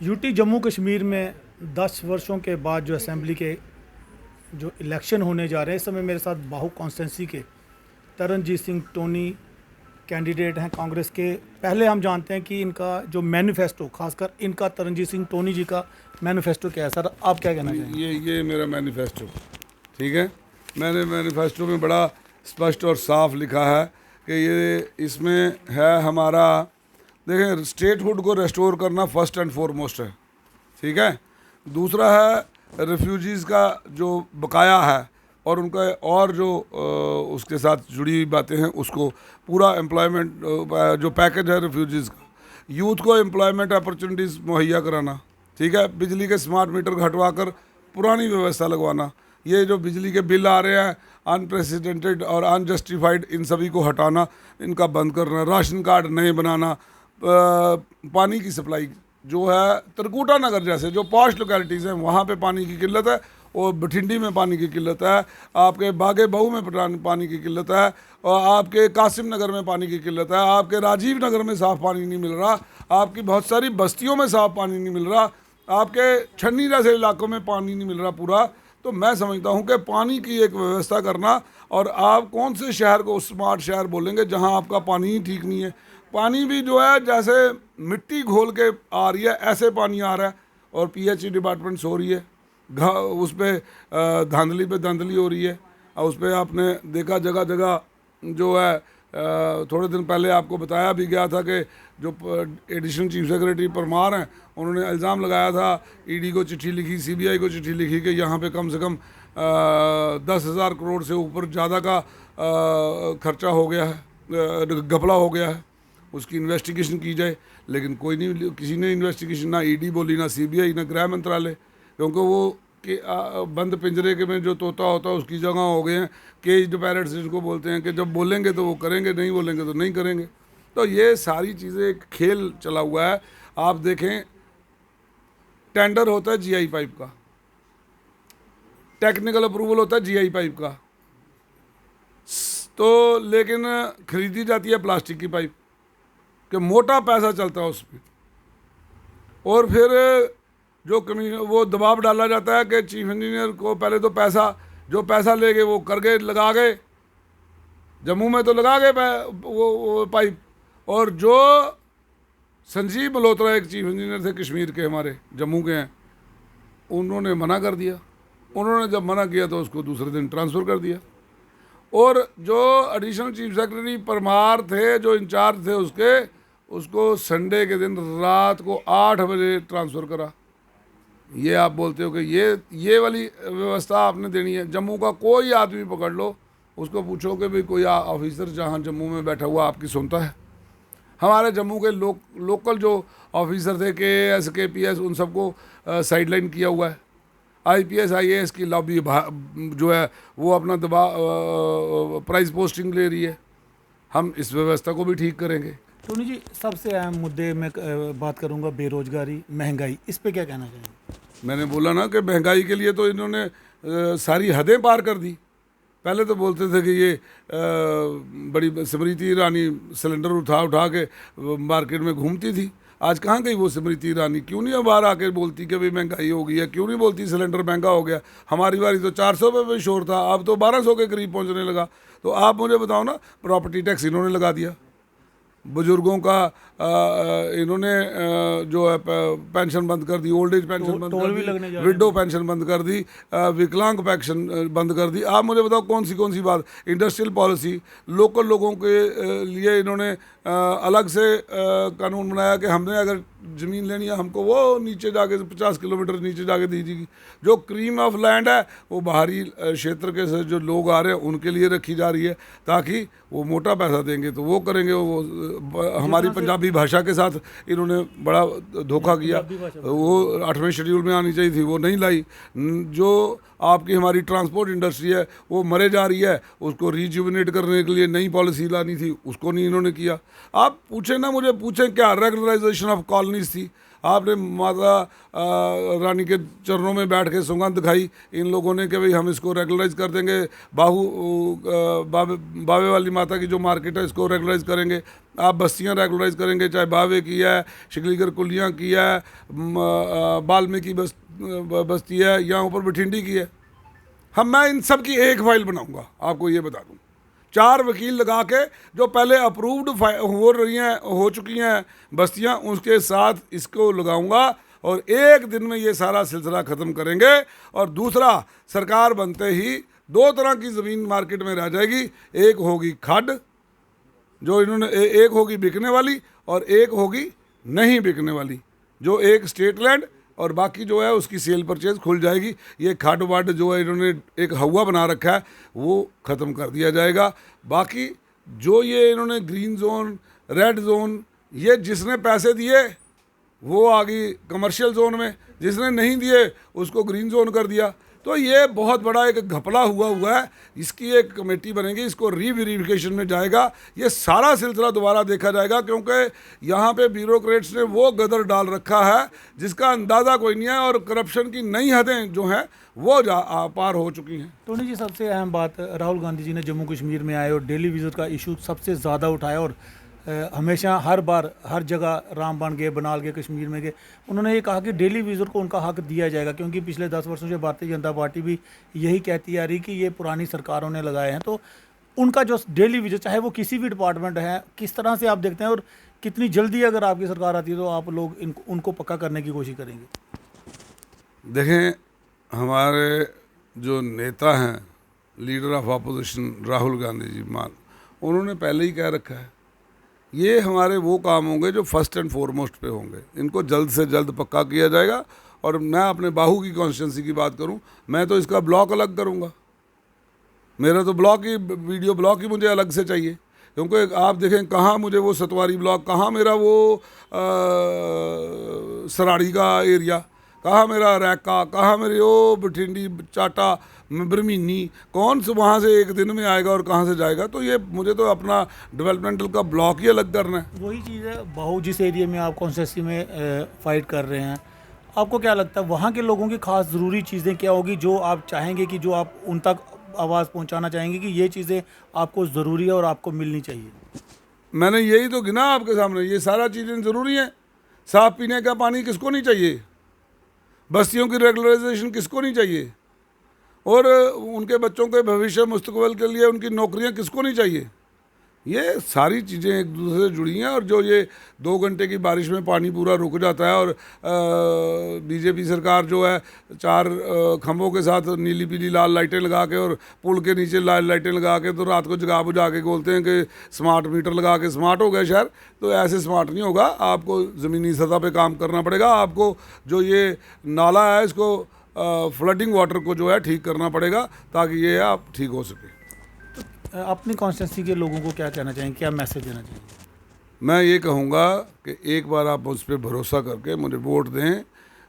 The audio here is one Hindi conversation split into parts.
यूटी जम्मू कश्मीर में 10 वर्षों के बाद जो असेंबली के जो इलेक्शन होने जा रहे हैं, इस समय मेरे साथ बाहू कॉन्स्टेंसी के तरनजीत सिंह टोनी कैंडिडेट हैं कांग्रेस के। पहले हम जानते हैं कि इनका जो मैनिफेस्टो, खासकर इनका तरनजीत सिंह टोनी जी का मैनिफेस्टो क्या है। सर, आप क्या कहना चाहेंगे? ये मेरा मैनिफेस्टो, ठीक है। मैंने मैनिफेस्टो में बड़ा स्पष्ट और साफ लिखा है कि ये इसमें है हमारा, देखें, स्टेटहुड को रेस्टोर करना फर्स्ट एंड फॉरमोस्ट है, ठीक है। दूसरा है रेफ्यूजीज़ का जो बकाया है और उनका और जो उसके साथ जुड़ी हुई बातें हैं, उसको पूरा एम्प्लॉयमेंट जो पैकेज है रेफ्यूजीज़ का, यूथ को एम्प्लॉयमेंट अपॉर्चुनिटीज़ मुहैया कराना, ठीक है। बिजली के स्मार्ट मीटर हटवा कर पुरानी व्यवस्था लगवाना, ये जो बिजली के बिल आ रहे हैं अनप्रेसिडेंटेड और अनजस्टिफाइड, इन सभी को हटाना, इनका बंद करना, राशन कार्ड नए बनाना, पानी की सप्लाई जो है त्रिकुटा नगर जैसे जो पॉश लोकेलिटीज़ हैं वहाँ पे पानी की किल्लत है, और बठिंडी में पानी की किल्लत है, आपके बागे बहू में पानी की किल्लत है, और आपके कासिम नगर में पानी की किल्लत है, आपके राजीव नगर में साफ़ पानी नहीं मिल रहा, आपकी बहुत सारी बस्तियों में साफ़ पानी नहीं मिल रहा, आपके छन्नी जैसे इलाकों में पानी नहीं मिल रहा पूरा। तो मैं समझता हूँ कि पानी की एक व्यवस्था करना, और आप कौन से शहर को स्मार्ट शहर बोलेंगे जहाँ आपका पानी ही ठीक नहीं है। पानी भी जो है जैसे मिट्टी घोल के आ रही है ऐसे पानी आ रहा है, और पीएचई डिपार्टमेंट सो रही है, उस पर धांधली पे धांधली हो रही है। और उस पर आपने देखा जगह जगह जो है, थोड़े दिन पहले आपको बताया भी गया था कि जो एडिशनल चीफ सेक्रेटरी परमार हैं, उन्होंने इल्ज़ाम लगाया था, ईडी को चिट्ठी लिखी, सीबीआई को चिट्ठी लिखी कि यहाँ पे कम से कम 10,000 करोड़ से ऊपर ज़्यादा का खर्चा हो गया है, घपला हो गया है, उसकी इन्वेस्टिगेशन की जाए। लेकिन कोई नहीं, किसी ने इन्वेस्टिगेशन, ना ईडी बोली, ना सीबीआई, ना गृह मंत्रालय, क्योंकि वो कि बंद पिंजरे के में जो तोता होता है उसकी जगह हो गए हैं, केज्ड पैरट्स जिनको बोलते हैं, कि जब बोलेंगे तो वो करेंगे, नहीं बोलेंगे तो नहीं करेंगे। तो ये सारी चीज़ें एक खेल चला हुआ है। आप देखें, टेंडर होता है जीआई पाइप का, टेक्निकल अप्रूवल होता है जीआई पाइप का, तो लेकिन खरीदी जाती है प्लास्टिक की पाइप, कि मोटा पैसा चलता है उसमें, और फिर जो वो दबाव डाला जाता है कि चीफ इंजीनियर को पहले तो पैसा, जो पैसा ले गए वो कर गए, लगा गए, जम्मू में तो लगा गए वो पाइप, और जो संजीव मल्होत्रा एक चीफ इंजीनियर थे कश्मीर के, हमारे जम्मू के हैं, उन्होंने मना कर दिया। उन्होंने जब मना किया तो उसको दूसरे दिन ट्रांसफ़र कर दिया, और जो एडिशनल चीफ सेक्रेटरी परमार थे, जो इंचार्ज थे उसको संडे के दिन रात को 8 बजे ट्रांसफ़र करा। ये आप बोलते हो कि ये वाली व्यवस्था आपने देनी है? जम्मू का कोई आदमी पकड़ लो, उसको पूछो कि भाई कोई ऑफिसर जहाँ जम्मू में बैठा हुआ आपकी सुनता है? हमारे जम्मू के लोकल जो ऑफिसर थे, KAS KPS, उन सबको साइडलाइन किया हुआ है। IPS IAS की लॉबी जो है वो अपना प्राइस पोस्टिंग ले रही है। हम इस व्यवस्था को भी ठीक करेंगे। टोनी जी, सबसे अहम मुद्दे में बात करूंगा, बेरोजगारी, महंगाई, इस पे क्या कहना चाहेंगे? मैंने बोला ना कि महंगाई के लिए तो इन्होंने सारी हदें पार कर दी। पहले तो बोलते थे कि ये बड़ी स्मृति ईरानी सिलेंडर उठा उठा के मार्केट में घूमती थी। आज कहाँ गई वो स्मृति ईरानी? क्यों नहीं बाहर आके बोलती कि भाई महंगाई हो गई है? क्यों नहीं बोलती सिलेंडर महंगा हो गया? हमारी बारी तो 400 रुपये पे शोर था, अब तो 1200 के करीब पहुँचने लगा। तो आप मुझे बताओ ना, प्रॉपर्टी टैक्स इन्होंने लगा दिया, बुजुर्गों का इन्होंने जो है पेंशन बंद कर दी, ओल्ड एज पेंशन बंद कर दी, विडो पेंशन बंद कर दी, विकलांग पेंशन बंद कर दी। आप मुझे बताओ कौन सी बात? इंडस्ट्रियल पॉलिसी, लोकल लोगों के लिए इन्होंने अलग से कानून बनाया कि हमने अगर ज़मीन लेनी है हमको वो नीचे जाके 50 किलोमीटर नीचे जाके दीजिएगी। जो क्रीम ऑफ लैंड है वो बाहरी क्षेत्र के जो लोग आ रहे हैं उनके लिए रखी जा रही है, ताकि वो मोटा पैसा देंगे तो वो करेंगे। वो हमारी पंजाबी भाषा के साथ इन्होंने बड़ा धोखा किया। वो 8वें शेड्यूल में आनी चाहिए थी, वो नहीं लाई। जो आपकी हमारी ट्रांसपोर्ट इंडस्ट्री है वो मरे जा रही है, उसको रिजुविनेट करने के लिए नई पॉलिसी लानी थी, उसको नहीं इन्होंने किया। आप पूछें ना, मुझे पूछें क्या रेगुलराइजेशन ऑफ कॉलोनीज थी? आपने माता रानी के चरणों में बैठ के सौगंध खाई इन लोगों ने कि भाई हम इसको रेगुलराइज कर देंगे, बावे वाली माता की जो मार्केट है इसको रेगुलराइज करेंगे, आप बस्तियां रेगुलराइज करेंगे, चाहे बावे की है, शिकलीगर कुलियाँ की है, बाल्मीकि बस्ती है, यहाँ ऊपर बठिंडी की है। मैं इन सब की एक फाइल बनाऊंगा, आपको ये बता दूं, 4 वकील लगा के जो पहले अप्रूव्ड हो चुकी हैं बस्तियां, उसके साथ इसको लगाऊंगा और एक दिन में ये सारा सिलसिला ख़त्म करेंगे। और दूसरा, सरकार बनते ही 2 तरह की ज़मीन मार्केट में रह जाएगी, एक होगी खड्ड जो इन्होंने एक होगी बिकने वाली और एक होगी नहीं बिकने वाली, जो एक स्टेट लैंड और बाकी जो है उसकी सेल परचेज खुल जाएगी। ये खाड वाड जो है इन्होंने एक हवा बना रखा है वो ख़त्म कर दिया जाएगा। बाकी जो ये इन्होंने ग्रीन जोन, रेड जोन, ये जिसने पैसे दिए वो आ गई कमर्शियल जोन में, जिसने नहीं दिए उसको ग्रीन जोन कर दिया। तो ये बहुत बड़ा एक घपला हुआ है। इसकी एक कमेटी बनेगी, इसको रीवेरिफिकेशन में जाएगा, ये सारा सिलसिला दोबारा देखा जाएगा, क्योंकि यहाँ पे ब्यूरोक्रेट्स ने वो गदर डाल रखा है जिसका अंदाज़ा कोई नहीं है और करप्शन की नई हदें जो हैं वो पार हो चुकी हैं। टोनी जी, सबसे अहम बात, राहुल गांधी जी ने जम्मू कश्मीर में आए और डेली विजिट का इशू सबसे ज़्यादा उठाया और हमेशा हर बार हर जगह रामबन गए, बनाल गए, कश्मीर में गए। उन्होंने ये कहा कि डेली विजिट को उनका हक दिया जाएगा, क्योंकि पिछले 10 वर्षों से भारतीय जनता पार्टी भी यही कहती आ रही कि ये पुरानी सरकारों ने लगाए हैं। तो उनका जो डेली विजिट, चाहे वो किसी भी डिपार्टमेंट है, किस तरह से आप देखते हैं और कितनी जल्दी अगर आपकी सरकार आती है तो आप लोग उनको पक्का करने की कोशिश करेंगे? देखें, हमारे जो नेता हैं, leader of opposition Rahul Gandhi ji उन्होंने पहले ही कह रखा है ये हमारे वो काम होंगे जो फर्स्ट एंड फॉरमोस्ट पे होंगे, इनको जल्द से जल्द पक्का किया जाएगा। और मैं अपने बाहू की कॉन्स्टिट्यूंसी की बात करूं, मैं तो इसका ब्लॉक अलग करूंगा, मेरा तो ब्लॉक ही, वीडियो ब्लॉक ही मुझे अलग से चाहिए। क्योंकि आप देखें कहाँ मुझे वो सतवारी ब्लॉक, कहाँ मेरा वो सराड़ी का एरिया, कहाँ मेरा रैका, कहाँ मेरे वो बठिंडी, चाटा, बरमीनी, कौन से वहाँ से एक दिन में आएगा और कहाँ से जाएगा। तो ये मुझे तो अपना डेवलपमेंटल का ब्लॉक ही अलग करना है। वही चीज़ है, बहु जिस एरिया में आप कॉन्स्टिट्यूंसी में फाइट कर रहे हैं, आपको क्या लगता है वहाँ के लोगों की खास ज़रूरी चीज़ें क्या होगी जो आप चाहेंगे कि जो आप उन तक आवाज़ पहुँचाना चाहेंगे कि ये चीज़ें आपको ज़रूरी है और आपको मिलनी चाहिए? मैंने यही तो गिना आपके सामने, ये सारा चीज़ें ज़रूरी हैं। साफ़ पीने का पानी किसको नहीं चाहिए, बस्तियों की रेगुलराइजेशन किसको नहीं चाहिए, और उनके बच्चों के भविष्य मुस्तकबिल के लिए उनकी नौकरियां किसको नहीं चाहिए। ये सारी चीज़ें एक दूसरे से जुड़ी हैं। और जो ये 2 घंटे की बारिश में पानी पूरा रुक जाता है और बीजेपी सरकार जो है 4 खंभों के साथ नीली पीली लाल लाइटें लगा के और पुल के नीचे लाल लाइटें लगा के तो रात को जगा बुझा के बोलते हैं कि स्मार्ट मीटर लगा के स्मार्ट हो गया शहर। तो ऐसे स्मार्ट नहीं होगा, आपको ज़मीनी सतह पे काम करना पड़ेगा। आपको जो ये नाला है इसको फ्लडिंग वाटर को जो है ठीक करना पड़ेगा ताकि ये आप ठीक हो सके। अपनी कॉन्स्टिट्यूंसी के लोगों को क्या कहना चाहेंगे, क्या मैसेज देना चाहेंगे? मैं ये कहूँगा कि एक बार आप उस पर भरोसा करके मुझे वोट दें।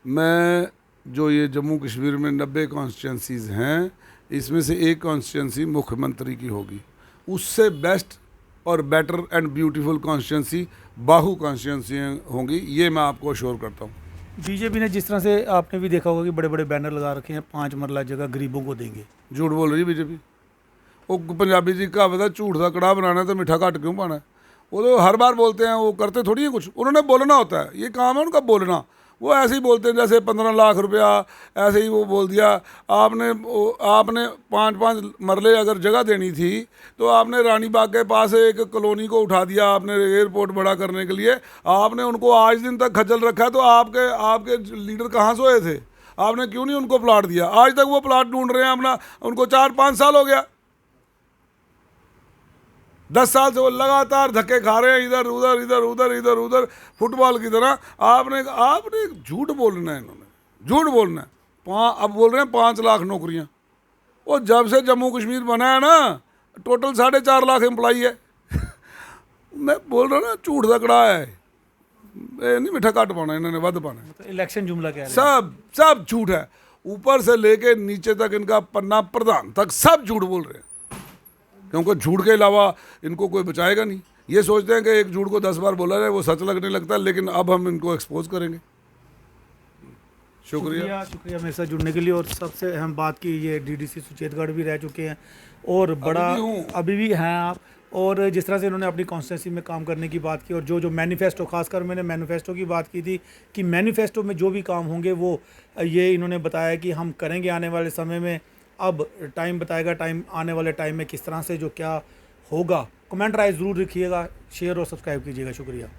मैं जो ये जम्मू कश्मीर में 90 कॉन्स्टिट्यूंसीज़ हैं, इसमें से एक कॉन्स्टिट्यूंसी मुख्यमंत्री की होगी, उससे बेस्ट और better and beautiful constituency Bahu constituency होंगी, ये मैं आपको अश्योर करता हूँ। बीजेपी ने जिस तरह से, आपने भी देखा होगा कि बड़े बड़े बैनर लगा रखे हैं, 5 मरला जगह गरीबों को देंगे। झूठ बोल रही है बीजेपी। वो पंजाबी जी का पता, झूठ का कड़ाह बनाना है तो मीठा घट क्यों पाना है। वो तो हर बार बोलते हैं, वो करते थोड़ी है कुछ, उन्होंने बोलना होता है, ये काम है उनका बोलना। वो ऐसे ही बोलते हैं जैसे 15 लाख रुपया ऐसे ही वो बोल दिया। आपने 5-5 मरले अगर जगह देनी थी तो आपने रानी बाग के पास एक कॉलोनी को उठा दिया, आपने एयरपोर्ट बड़ा करने के लिए। आपने उनको आज दिन तक खज्जल रखा है। तो आपके लीडर कहाँ सोए थे? आपने क्यों नहीं उनको प्लाट दिया? आज तक वो प्लाट ढूंढ रहे हैं अपना, उनको 4-5 साल हो गया। 10 साल से वो लगातार धक्के खा रहे हैं, इधर उधर इधर उधर इधर उधर, फुटबॉल की तरह। आपने झूठ बोलना है, इन्होंने झूठ बोलना है। अब बोल रहे हैं 5 लाख नौकरियां। वो जब से जम्मू कश्मीर बना है ना, टोटल 4.5 लाख एम्प्लॉई है। मैं बोल रहा ना, झूठ का कड़ा है, नहीं मीठा घट पाना, इन्होंने वध पाना है। तो इलेक्शन जुमला क्या है? सब झूठ है, ऊपर से लेके नीचे तक, इनका पन्ना प्रधान तक सब झूठ बोल रहे हैं। क्योंकि झूठ के अलावा इनको कोई बचाएगा नहीं। ये सोचते हैं कि एक झूठ को 10 बार बोला जाए वो सच लगने लगता है, लेकिन अब हम इनको एक्सपोज करेंगे। शुक्रिया। शुक्रिया मेरे साथ जुड़ने के लिए। और सबसे अहम बात की, ये डीडीसी सुचेतगढ़ भी रह चुके हैं और बड़ा भी हूँ। अभी भी हैं आप। और जिस तरह से इन्होंने अपनी कॉन्स्टिट्यूंसी में काम करने की बात की, और जो जो मैनिफेस्टो, खासकर मैंने मैनिफेस्टो की बात की थी कि मैनिफेस्टो में जो भी काम होंगे वो ये इन्होंने बताया कि हम करेंगे आने वाले समय में। अब टाइम बताएगा, टाइम आने वाले टाइम में किस तरह से जो क्या होगा। कमेंट राय ज़रूर लिखिएगा, शेयर और सब्सक्राइब कीजिएगा। शुक्रिया।